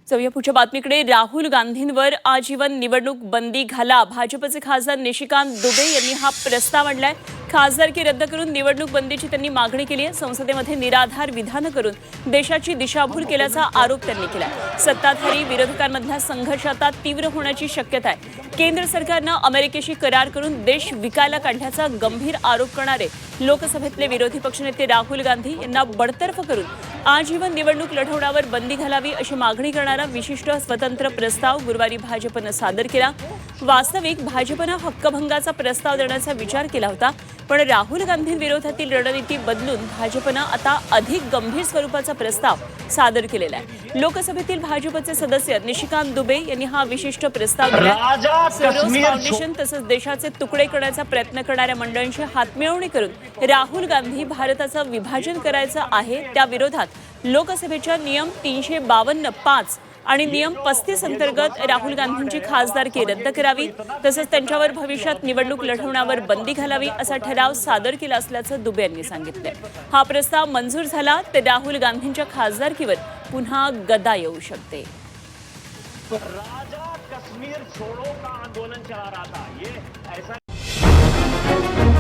जाऊया पुढच्या बातमीकडे। राहुल गांधींवर आजीवन निवडणूक बंदी घाला। भाजपचे खासदार निशिकांत दुबे यांनी हा प्रस्ताव आणलाय। खासदारकी रद्द करून निवडणूक बंदीची त्यांनी मागणी केली आहे। संसदेमध्ये निराधार विधान करून देशाची दिशाभूल केल्याचा आरोप त्यांनी केलाय। सत्ताधारी विरोधकांमधला संघर्ष आता तीव्र होण्याची शक्यता आहे। केंद्र सरकारनं अमेरिकेशी करार करून देश विकायला काढल्याचा गंभीर आरोप करणारे लोकसभेतले विरोधी पक्षनेते राहुल गांधी यांना बडतर्फ करून आजीवन निवडणूक लढवण्यावर बंदी घालावी अशी मागणी करणारा विशिष्ट स्वतंत्र प्रस्ताव गुरुवारी भाजपनं सादर केला। वास्तविक भाजपनं हक्कभंगाचा प्रस्ताव देण्याचा विचार केला होता, पण राहुल गांधींविरोधातील रणनीती बदलून भाजपनं आता अधिक गंभीर स्वरूपाचा प्रस्ताव सादर केलेला आहे। लोकसभेतील भाजपचे सदस्य निशिकांत दुबे यांनी हा विशिष्ट प्रस्ताव दिला। सोरोस फाउंडेशन तसंच देशाचे तुकडे करण्याचा प्रयत्न करणाऱ्या मंडळांची हातमिळवणी करून राहुल गांधी भारताचं विभाजन करायचं आहे त्या विरोधात लोकसभेच्या नियम 352(5) आणि नियम 35 अंतर्गत राहुल गांधींची खासदारकी रद्द करावी तसंच त्यांच्यावर भविष्यात निवडणूक लढवण्यावर बंदी घालावी असा ठराव सादर केला असल्याचं दुबे यांनी सांगितलं। हा प्रस्ताव मंजूर झाला तर राहुल गांधींच्या खासदारकीवर पुन्हा गदा येऊ शकते। राजा कश्मीर छोड़ो का आंदोलन चला रहा था, ये ऐसा